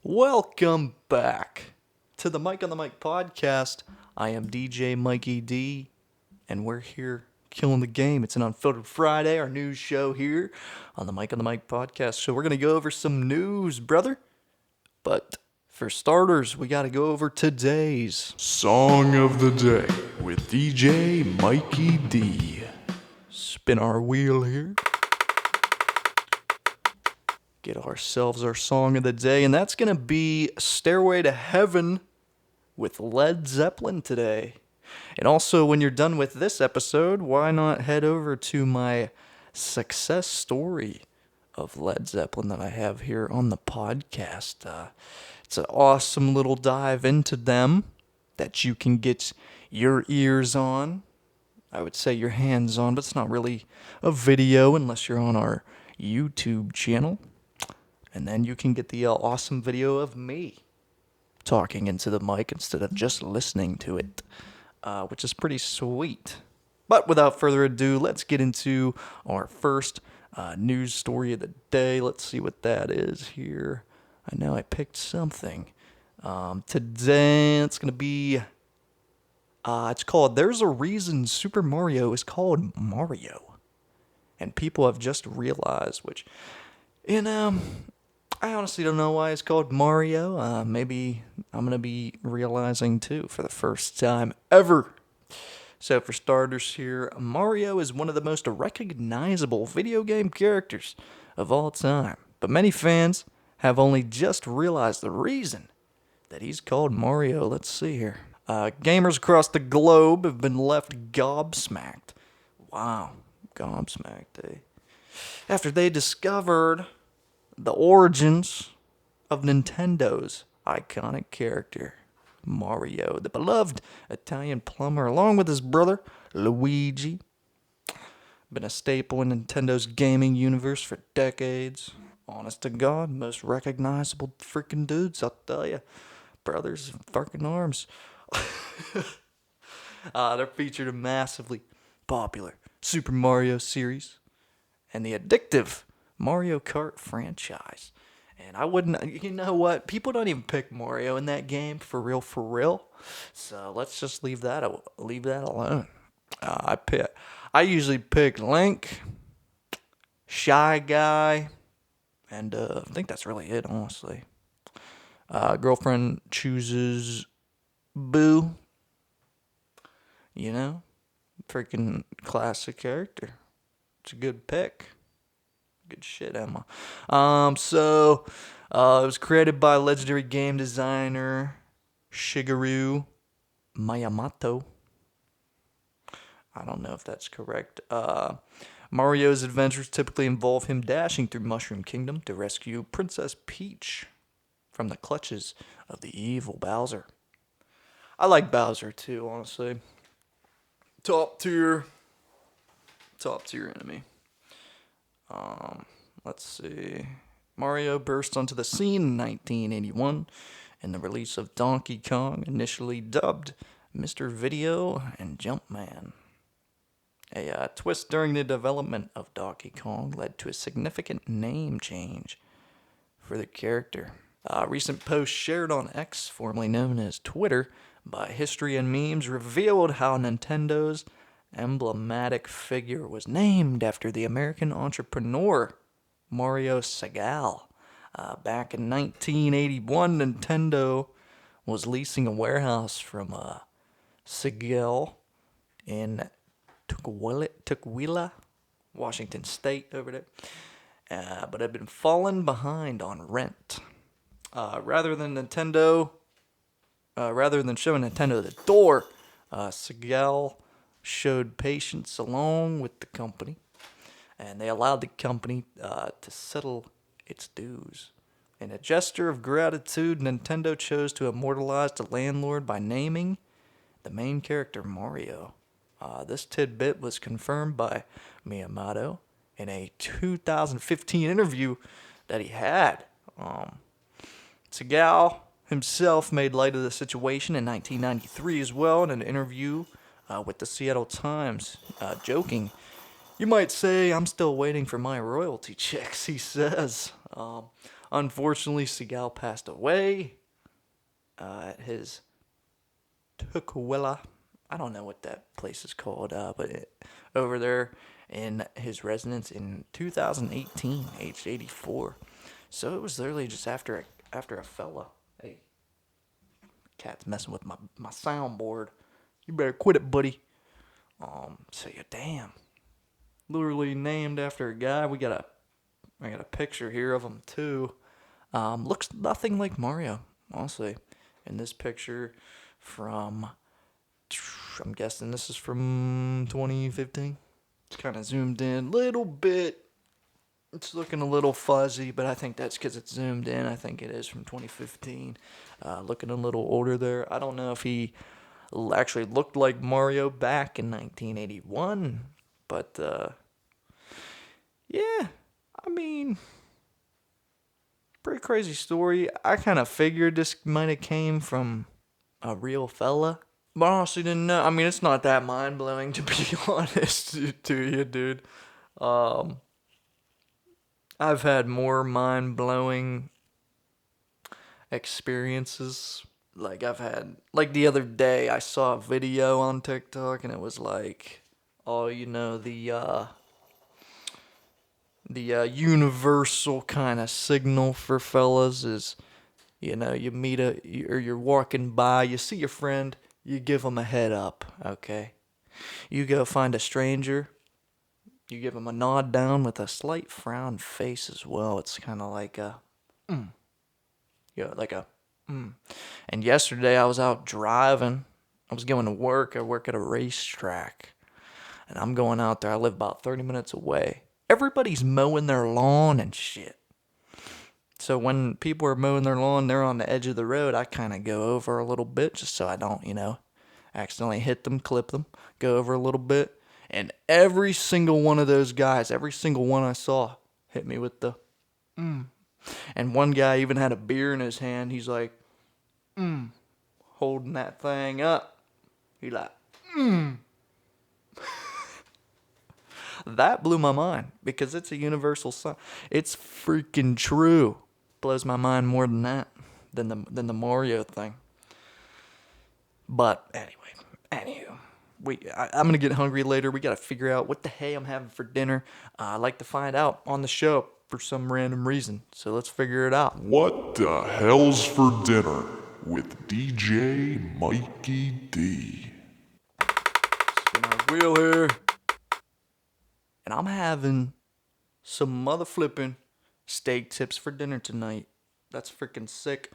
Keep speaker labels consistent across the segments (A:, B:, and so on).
A: Welcome back to the Mike on the Mic podcast. I am DJ Mikey D, and we're here killing the game. It's an Unfiltered Friday, our news show here on the Mike on the Mic podcast. So we're going to go over some news, brother. But for starters, we got to go over today's Song of the Day with DJ Mikey D. Spin our wheel here. Get ourselves our song of the day, and that's going to be Stairway to Heaven with Led Zeppelin today. And also, when you're done with this episode, why not head over to my success story of Led Zeppelin that I have here on the podcast. It's an awesome little dive into them that you can get your ears on. I would say your hands on, but it's not really a video unless you're on our YouTube channel. And then you can get the awesome video of me talking into the mic instead of just listening to it, which is pretty sweet. But without further ado, let's get into our first news story of the day. Let's see what that is here. I know I picked something. Today, it's going to be, it's called There's a Reason Super Mario is Called Mario. And people have just realized, which, I honestly don't know why it's called Mario. Maybe I'm going to be realizing too for the first time ever. So for starters here, Mario is one of the most recognizable video game characters of all time. But many fans have only just realized the reason that he's called Mario. Let's see here. Gamers across the globe have been left gobsmacked. Wow, gobsmacked, eh? After they discovered the origins of Nintendo's iconic character, Mario, the beloved Italian plumber, along with his brother, Luigi. Been a staple in Nintendo's gaming universe for decades. Honest to God, most recognizable freaking dudes, I'll tell ya. Brothers in fucking arms. They're featured in massively popular Super Mario series and the addictive Mario Kart franchise. And I wouldn't, you know what? People don't even pick Mario in that game for real. So let's just leave that alone. I usually pick Link, Shy Guy, and I think that's really it, honestly. Girlfriend chooses Boo. You know, freaking classic character. It's a good pick. Good shit, Emma. It was created by legendary game designer Shigeru Miyamoto. I don't know if that's correct. Mario's adventures typically involve him dashing through Mushroom Kingdom to rescue Princess Peach from the clutches of the evil Bowser. I like Bowser too, honestly. Top tier enemy. Let's see. Mario burst onto the scene in 1981 in the release of Donkey Kong, initially dubbed Mr. Video and Jumpman. A twist during the development of Donkey Kong led to a significant name change for the character. A recent post shared on X, formerly known as Twitter, by History and Memes revealed how Nintendo's emblematic figure was named after the American entrepreneur Mario Segal. Back in 1981, Nintendo was leasing a warehouse from Segal in Tukwila, Washington State, over there, but had been falling behind on rent. Rather than showing Nintendo the door, Segal showed patience along with the company, and they allowed the company to settle its dues. In a gesture of gratitude, Nintendo chose to immortalize the landlord by naming the main character Mario. This tidbit was confirmed by Miyamoto in a 2015 interview that he had. Segal himself made light of the situation in 1993 as well in an interview with the Seattle Times, joking, "You might say I'm still waiting for my royalty checks," he says. Unfortunately, Seagal passed away at his Tukwila. I don't know what that place is called, over there in his residence in 2018, aged 84. So it was literally just after a fella. Hey, cat's messing with my soundboard. You better quit it, buddy. So yeah, damn. Literally named after a guy. I got a picture here of him too. Looks nothing like Mario, honestly. In this picture from, I'm guessing this is from 2015. It's kind of zoomed in a little bit. It's looking a little fuzzy, but I think that's because it's zoomed in. I think it is from 2015. Looking a little older there. I don't know if he actually looked like Mario back in 1981, but yeah, I mean, pretty crazy story. I kind of figured this might have came from a real fella, but honestly didn't know. I mean, it's not that mind blowing to be honest to you, dude. Um, I've had more mind blowing experiences. Like the other day, I saw a video on TikTok, and it was like, oh, the universal kind of signal for fellas is, you meet or you're walking by, you see your friend, you give them a head up, okay? You go find a stranger, you give them a nod down with a slight frown face as well. It's kind of like a, like a, And yesterday I was out driving. I was going to work. I work at a racetrack. And I'm going out there. I live about 30 minutes away. Everybody's mowing their lawn and shit. So when people are mowing their lawn, they're on the edge of the road. I kind of go over a little bit just so I don't, accidentally hit them, clip them, go over a little bit. And every single one of those guys, every single one I saw, hit me with the, And one guy even had a beer in his hand. He's like, holding that thing up. He like, That blew my mind because it's a universal sign. It's freaking true. Blows my mind more than that, than the Mario thing. But anywho, I'm gonna get hungry later. We gotta figure out what the hey I'm having for dinner. I'd like to find out on the show for some random reason. So let's figure it out.
B: What the hell's for dinner with DJ Mikey D?
A: Spin our wheel here. And I'm having some mother flipping steak tips for dinner tonight. That's freaking sick.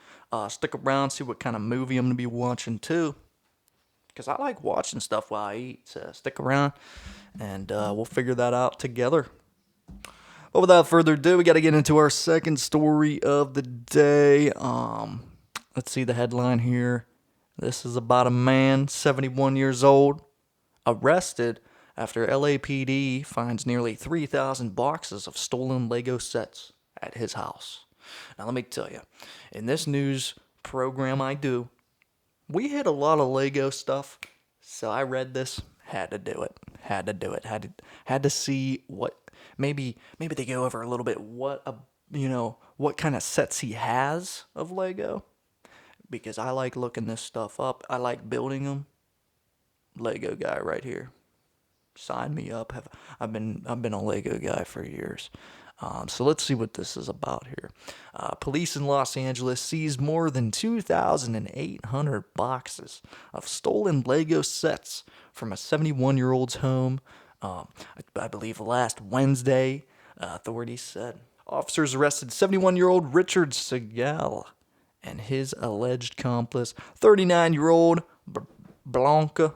A: Stick around, see what kind of movie I'm gonna be watching too. Because I like watching stuff while I eat. So stick around and we'll figure that out together. But without further ado, we got to get into our second story of the day. Let's see the headline here. This is about a man, 71 years old, arrested after LAPD finds nearly 3,000 boxes of stolen Lego sets at his house. Now, let me tell you, in this news program I do, we hit a lot of Lego stuff, so I read this, had to do it. Had to see what, maybe they go over a little bit what kind of sets he has of Lego, because I like looking this stuff up. I like building them. Lego guy right here. Sign me up. I've been a Lego guy for years. So let's see what this is about here. Police in Los Angeles seized more than 2,800 boxes of stolen Lego sets from a 71-year-old's home. I believe last Wednesday, authorities said. Officers arrested 71-year-old Richard Segal and his alleged accomplice, 39-year-old Blanca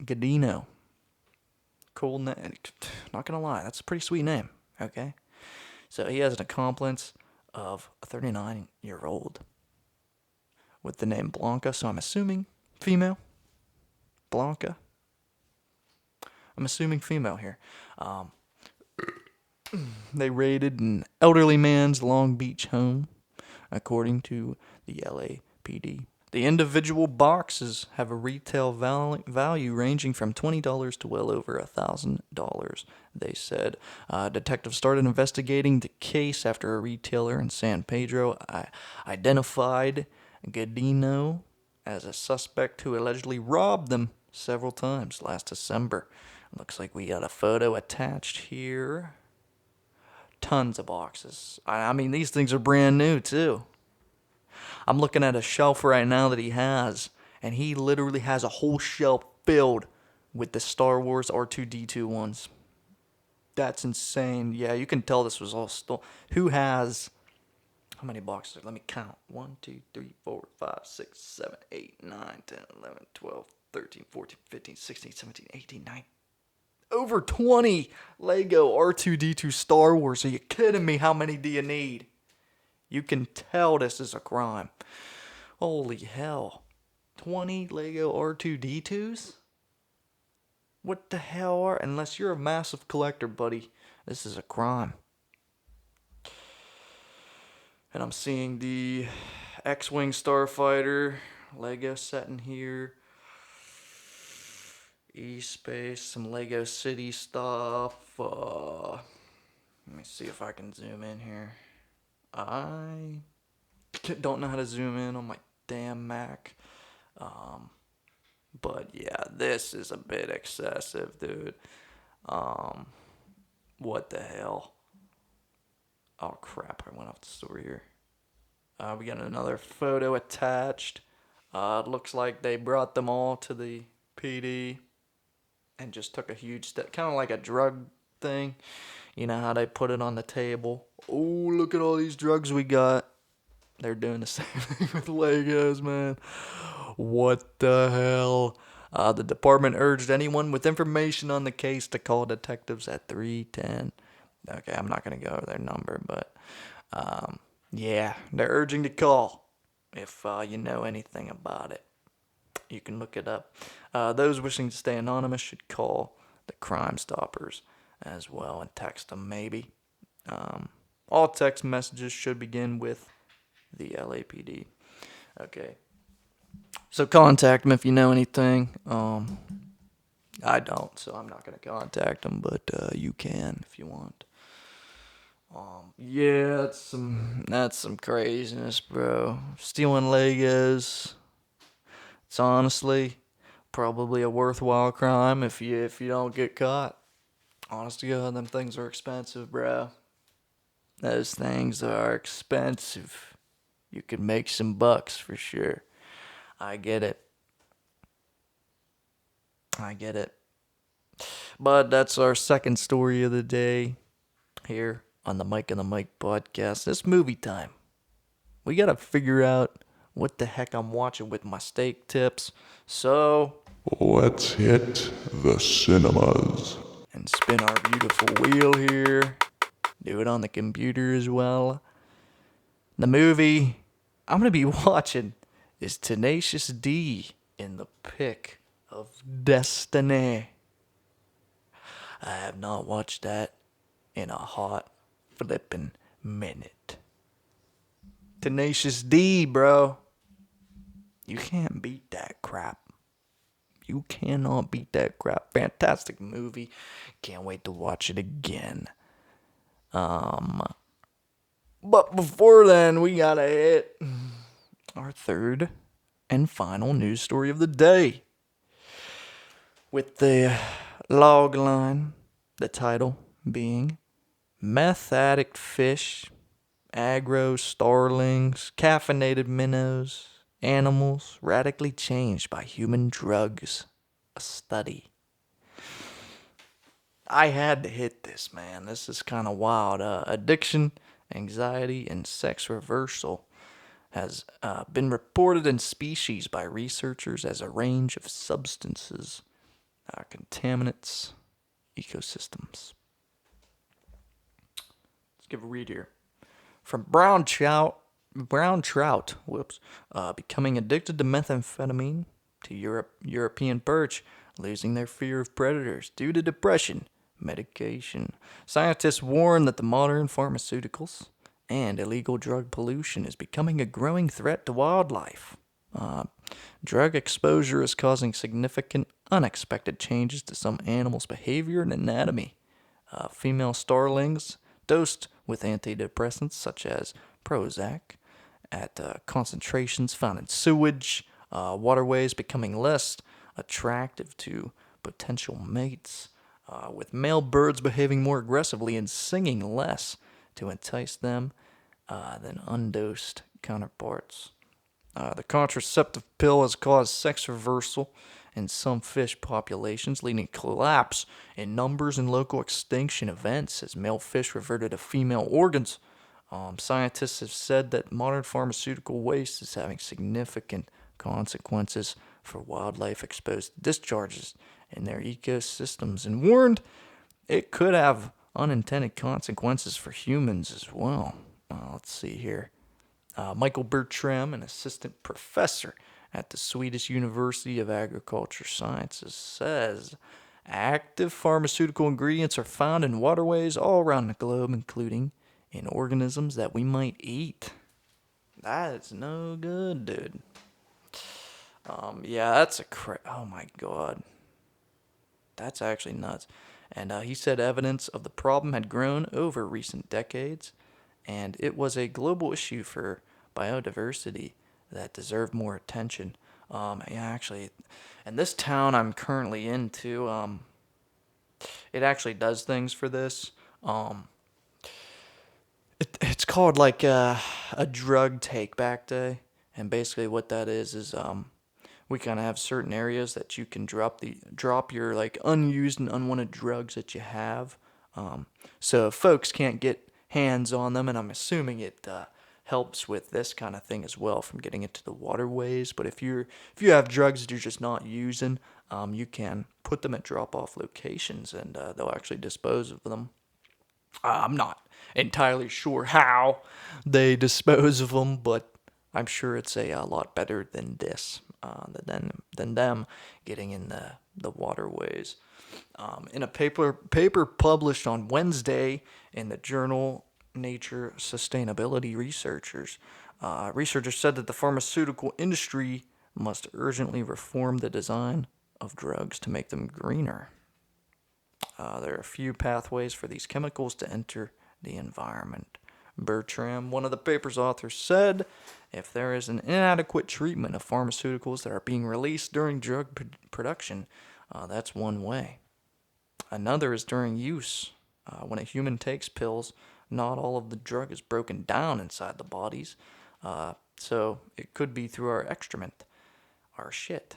A: Gadino. Cool name. Not gonna lie, that's a pretty sweet name. Okay, so he has an accomplice of a 39-year-old with the name Blanca. So I'm assuming female. Blanca. I'm assuming female here. They raided an elderly man's Long Beach home, according to the LAPD. The individual boxes have a retail value ranging from $20 to well over $1,000, they said. Detectives started investigating the case after a retailer in San Pedro identified Gadino as a suspect who allegedly robbed them several times last December. Looks like we got a photo attached here. Tons of boxes. I mean, these things are brand new, too. I'm looking at a shelf right now that he has, and he literally has a whole shelf filled with the Star Wars R2-D2 ones. That's insane. Yeah, you can tell this was all stolen. Who has... How many boxes? Let me count. 1, 2, 3, 4, 5, 6, 7, 8, 9, 10, 11, 12, 13, 14, 15, 16, 17, 18, 19. Over 20 Lego R2-D2 Star Wars. Are you kidding me? How many do you need? You can tell this is a crime. Holy hell. 20 Lego R2-D2s? What the hell are... Unless you're a massive collector, buddy, this is a crime. And I'm seeing the X-Wing Starfighter Lego set in here. E-Space, some Lego City stuff. Let me see if I can zoom in here. I don't know how to zoom in on my damn Mac. But yeah, this is a bit excessive, dude. What the hell? Oh crap, I went off the story here. We got another photo attached. It looks like they brought them all to the PD and just took a huge step, kind of like a drug thing. You know how they put it on the table. Oh, look at all these drugs we got. They're doing the same thing with Legos, man. What the hell? The department urged anyone with information on the case to call detectives at 310. Okay, I'm not going to go over their number, but yeah, they're urging to call if you know anything about it. You can look it up. Those wishing to stay anonymous should call the Crime Stoppers as well and text them maybe. All text messages should begin with the LAPD. Okay. So contact them if you know anything. I don't, so I'm not going to contact them, but you can if you want. Yeah, that's some craziness, bro. Stealing Legos. It's honestly probably a worthwhile crime if you don't get caught. Honest to God, them things are expensive, bro. Those things are expensive. You could make some bucks for sure. I get it. But that's our second story of the day here on the Mike and the Mike podcast. It's movie time. We gotta figure out what the heck I'm watching with my steak tips. So
B: Let's hit the cinemas.
A: and spin our beautiful wheel here. Do it on the computer as well. The movie I'm going to be watching is Tenacious D in the Pick of Destiny. I have not watched that in a hot flippin' minute. Tenacious D, bro. You can't beat that crap. You cannot beat that crap. Fantastic movie. Can't wait to watch it again. But before then, we gotta hit our third and final news story of the day. With the log line, the title being Meth Addict Fish, Aggro Starlings, Caffeinated Minnows, Animals Radically Changed by Human Drugs. A study. I had to hit this, man. This is kind of wild. Addiction, anxiety, and sex reversal has been reported in species by researchers as a range of substances, contaminants, ecosystems. Let's give a read here. From brown trout, becoming addicted to methamphetamine, to European perch losing their fear of predators due to depression, medication. Scientists warn that the modern pharmaceuticals and illegal drug pollution is becoming a growing threat to wildlife. Drug exposure is causing significant unexpected changes to some animals' behavior and anatomy. Female starlings dosed with antidepressants such as Prozac at concentrations found in sewage, waterways becoming less attractive to potential mates, with male birds behaving more aggressively and singing less to entice them than undosed counterparts. The contraceptive pill has caused sex reversal in some fish populations, leading to collapse in numbers and local extinction events as male fish reverted to female organs. Scientists have said that modern pharmaceutical waste is having significant consequences for wildlife exposed to discharges in their ecosystems and warned it could have unintended consequences for humans as well. Let's see here. Michael Bertram, an assistant professor at the Swedish University of Agriculture Sciences, says active pharmaceutical ingredients are found in waterways all around the globe, including in organisms that we might eat. That's no good, dude. Yeah, that's oh my god. That's actually nuts. And he said evidence of the problem had grown over recent decades, and it was a global issue for biodiversity that deserved more attention. Yeah, actually, and this town I'm currently into, it actually does things for this. It's called like a drug take back day, and basically what that is we kind of have certain areas that you can drop your like unused and unwanted drugs that you have. So folks can't get hands on them, and I'm assuming it helps with this kind of thing as well from getting into the waterways. But if you have drugs that you're just not using, you can put them at drop off locations, and they'll actually dispose of them. I'm not entirely sure how they dispose of them, but I'm sure it's a lot better than this, than them getting in the waterways. In a paper published on Wednesday in the journal Nature Sustainability researchers said that the pharmaceutical industry must urgently reform the design of drugs to make them greener. There are a few pathways for these chemicals to enter the environment. Bertram, one of the paper's authors, said if there is an inadequate treatment of pharmaceuticals that are being released during drug production, that's one way. Another is during use. When a human takes pills, not all of the drug is broken down inside the bodies, so it could be through our excrement, our shit.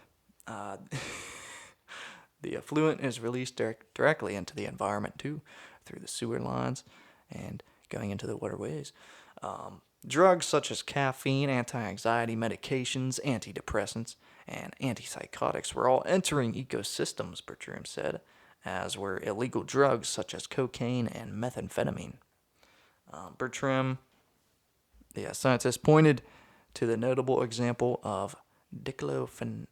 A: The effluent is released directly into the environment too, through the sewer lines and going into the waterways. Drugs such as caffeine, anti-anxiety medications, antidepressants, and antipsychotics were all entering ecosystems, Bertram said, as were illegal drugs such as cocaine and methamphetamine. Bertram, the scientist, pointed to the notable example of diclofenac.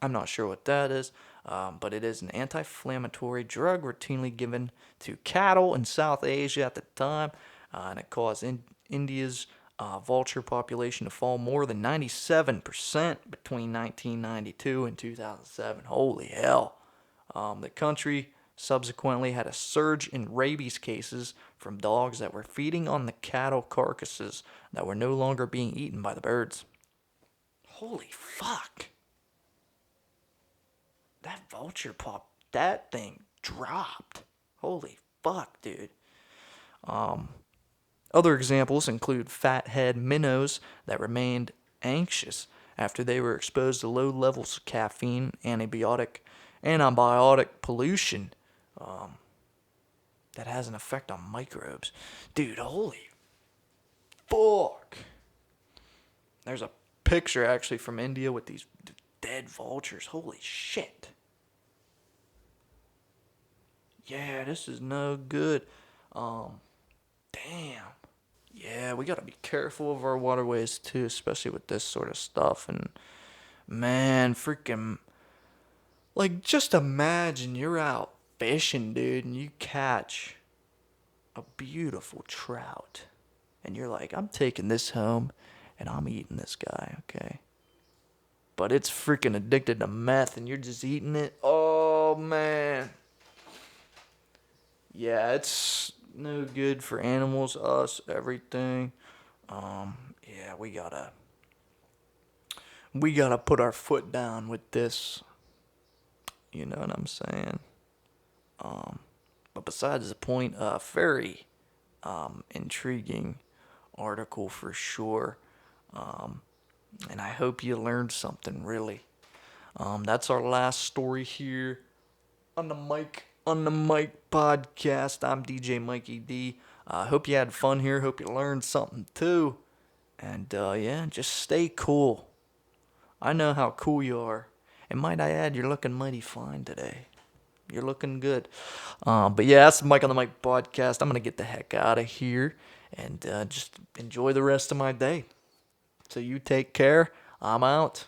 A: I'm not sure what that is, but it is an anti-inflammatory drug routinely given to cattle in South Asia at the time, and it caused India's vulture population to fall more than 97% between 1992 and 2007. Holy hell. The country subsequently had a surge in rabies cases from dogs that were feeding on the cattle carcasses that were no longer being eaten by the birds. Holy fuck. That vulture that thing dropped. Holy fuck, dude. Other examples include fathead minnows that remained anxious after they were exposed to low levels of caffeine, antibiotic pollution that has an effect on microbes. Dude, holy fuck. There's a picture actually from India with these dead vultures. Holy shit. Yeah, this is no good. Damn. Yeah, we gotta be careful of our waterways too, especially with this sort of stuff. And man, freaking, like, just imagine you're out fishing, dude, and you catch a beautiful trout, and you're like, I'm taking this home, and I'm eating this guy, okay? But it's freaking addicted to meth, and you're just eating it. Oh, man. Yeah, it's no good for animals, us, everything. Yeah, we gotta put our foot down with this. You know what I'm saying? But besides the point, very intriguing article for sure. And I hope you learned something really. That's our last story here on the Mike podcast. I'm DJ Mikey D. Hope you had fun here. Hope you learned something too. And yeah, just stay cool. I know how cool you are. And might I add, you're looking mighty fine today. You're looking good. But yeah, that's the Mike on the Mike podcast. I'm going to get the heck out of here and just enjoy the rest of my day. So you take care. I'm out.